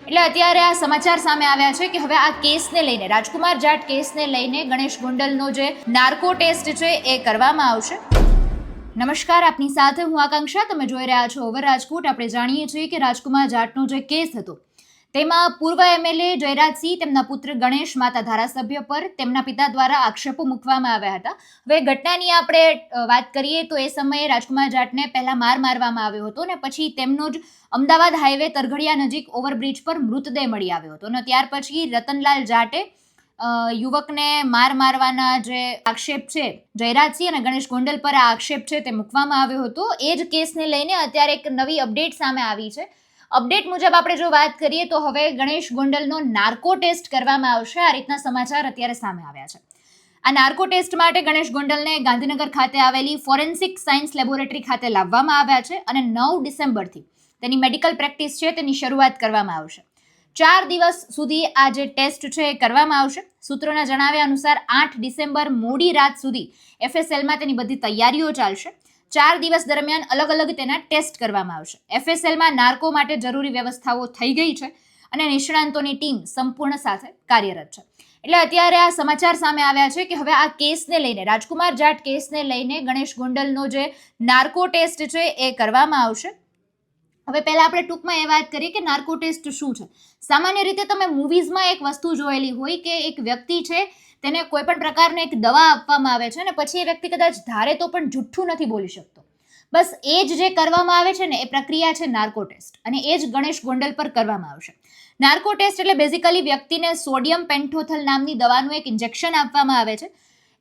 એટલે અત્યારે આ સમાચાર સામે આવ્યા છે કે હવે આ કેસને લઈને રાજકુમાર જાટ કેસને લઈને ગણેશ ગોંડલનો જે નાર્કો ટેસ્ટ છે એ કરવામાં આવશે। નમસ્કાર, આપની સાથે હું આકાંક્ષા, તમે જોઈ રહ્યા છો ઓવર રાજકોટ। આપણે જાણીએ છીએ કે રાજકુમાર જાટનો જે કેસ હતો તેમાં પૂર્વ એમએલએ જયરાજસિંહ, તેમના પુત્ર ગણેશ, માતા ધારાસભ્ય પર તેમના પિતા દ્વારા આક્ષેપો મૂકવામાં આવ્યા હતા। હવે ઘટનાની આપણે વાત કરીએ તો એ સમયે રાજકુમાર જાટને પહેલા મારવામાં આવ્યો હતો ને પછી તેમનો જ અમદાવાદ હાઈવે તરઘડિયા નજીક ઓવરબ્રિજ પર મૃતદેહ મળી આવ્યો હતો અને ત્યાર પછી રતનલાલ જાટે યુવકને મારવાના જે આક્ષેપ છે જયરાજસિંહ અને ગણેશ ગોંડલ પર આ આક્ષેપ છે તે મૂકવામાં આવ્યો હતો। એ જ કેસને લઈને અત્યારે એક નવી અપડેટ સામે આવી છે। અપડેટ મુજબ આપણે જો વાત કરીએ તો હવે ગણેશ ગોંડલનો નાર્કો ટેસ્ટ કરવામાં આવશે। આ રીતના સમાચાર અત્યારે સામે આવ્યા છે। આ નાર્કો ટેસ્ટ માટે ગણેશ ગોંડલને ગાંધીનગર ખાતે આવેલી ફોરેન્સિક સાયન્સ લેબોરેટરી ખાતે લાવવામાં આવ્યા છે અને 9 ડિસેમ્બરથી તેની મેડિકલ પ્રેક્ટિસ છે તેની શરૂઆત કરવામાં આવશે। 4 દિવસ સુધી આ જે ટેસ્ટ છે એ કરવામાં આવશે। સૂત્રોના જણાવ્યા અનુસાર 8 ડિસેમ્બર મોડી રાત સુધી એફએસએલમાં તેની બધી તૈયારીઓ ચાલશે। 4 દિવસ દરમિયાન અલગ અલગ તેના ટેસ્ટ કરવામાં આવશે। એફએસએલમાં નાર્કો માટે જરૂરી વ્યવસ્થાઓ થઈ ગઈ છે અને નિષ્ણાંતોની ટીમ સંપૂર્ણ સાથે કાર્યરત છે। એટલે અત્યારે આ સમાચાર સામે આવ્યા છે કે હવે આ કેસને લઈને રાજકુમાર જાટ કેસને લઈને ગણેશ ગોંડલનો જે નાર્કો ટેસ્ટ છે એ કરવામાં આવશે। હવે પહેલા આપણે ટૂંકમાં એ વાત કરીએ કે નાર્કો ટેસ્ટ શું છે। સામાન્ય રીતે તમે મૂવીઝમાં એક વસ્તુ જોયેલી હોય કે એક વ્યક્તિ છે તેને કોઈ પણ પ્રકારની એક દવા આપવામાં આવે છે અને પછી એ વ્યક્તિ કદાચ ધારે તો પણ જુઠ્ઠું નથી બોલી શકતો। બસ એ જ જે કરવામાં આવે છે ને એ પ્રક્રિયા છે નાર્કો ટેસ્ટ અને એ જ ગણેશ ગોંડલ પર કરવામાં આવશે। નાર્કો ટેસ્ટ એટલે બેઝિકલી વ્યક્તિને સોડિયમ પેન્ટોથલ નામની દવાનું એક ઇન્જેક્શન આપવામાં આવે છે।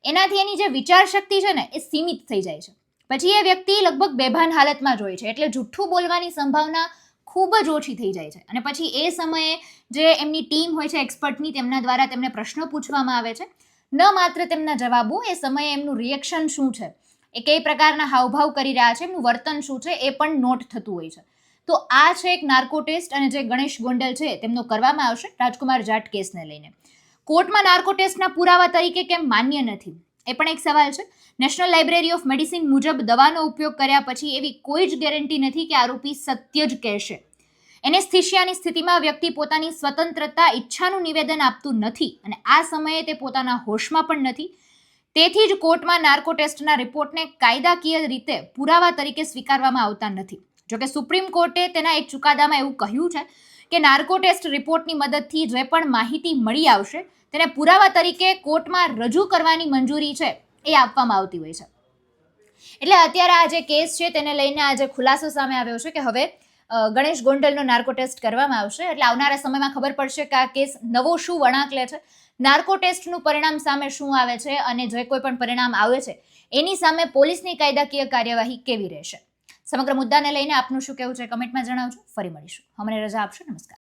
એનાથી એની જે વિચાર શક્તિ છે ને એ સીમિત થઈ જાય છે। પછી એ વ્યક્તિ લગભગ બેભાન હાલતમાં જ હોય છે એટલે જુઠ્ઠું બોલવાની સંભાવના ખૂબ જ ઓછી થઈ જાય છે અને પછી એ સમયે જે એમની ટીમ હોય છે એક્સપર્ટની, તેમના દ્વારા તેમને પ્રશ્નો પૂછવામાં આવે છે। ન માત્ર તેમના જવાબો, એ સમયે એમનું રિએક્શન શું છે, એ કઈ પ્રકારના હાવભાવ કરી રહ્યા છે, એમનું વર્તન શું છે એ પણ નોટ થતું હોય છે। તો આ છે એક નાર્કો ટેસ્ટ અને જે ગણેશ ગોંડલ છે તેમનો કરવામાં આવશે રાજકુમાર જાટ કેસને લઈને। કોર્ટમાં નાર્કો ટેસ્ટના પુરાવા તરીકે કેમ માન્ય નથી એ પણ એક સવાલ છે। નેશનલ લાઇબ્રેરી ઓફ મેડિસિન મુજબ દવાનો ઉપયોગ કર્યા પછી એવી કોઈ જ ગેરંટી નથી કે આરોપી સત્ય જ કહેશે। એનેસ્થેશિયાની સ્થિતિમાં વ્યક્તિ પોતાની સ્વતંત્રતા, ઈચ્છાનું નિવેદન આપતું નથી અને આ સમયે તે પોતાના હોશમાં પણ નથી। તેથી જ કોર્ટમાં નાર્કો ટેસ્ટના રિપોર્ટને કાયદાકીય રીતે પુરાવા તરીકે સ્વીકારવામાં આવતા નથી। જોકે સુપ્રીમ કોર્ટે તેના એક ચુકાદામાં એવું કહ્યું છે કે નાર્કો ટેસ્ટ રિપોર્ટની મદદથી જે પણ માહિતી મળી આવશે તેને પુરાવા તરીકે કોર્ટમાં રજૂ કરવાની મંજૂરી છે એ આપવામાં આવતી હોય છે। એટલે અત્યારે આ જે કેસ છે તેને લઈને આ જે ખુલાસો સામે આવ્યો છે કે હવે ગણેશ ગોંડલનો નાર્કો ટેસ્ટ કરવામાં આવશે એટલે આવનારા સમયમાં ખબર પડશે કે આ કેસ નવો શું વળાંક લે છે, નાર્કો ટેસ્ટનું પરિણામ સામે શું આવે છે અને જે કોઈ પણ પરિણામ આવે છે એની સામે પોલીસની કાયદાકીય કાર્યવાહી કેવી રહેશે। સમગ્ર મુદ્દાને લઈને આપનું શું કહેવું છે કમેન્ટમાં જણાવજો। ફરી મળીશું, અમને રજા આપશો। નમસ્કાર।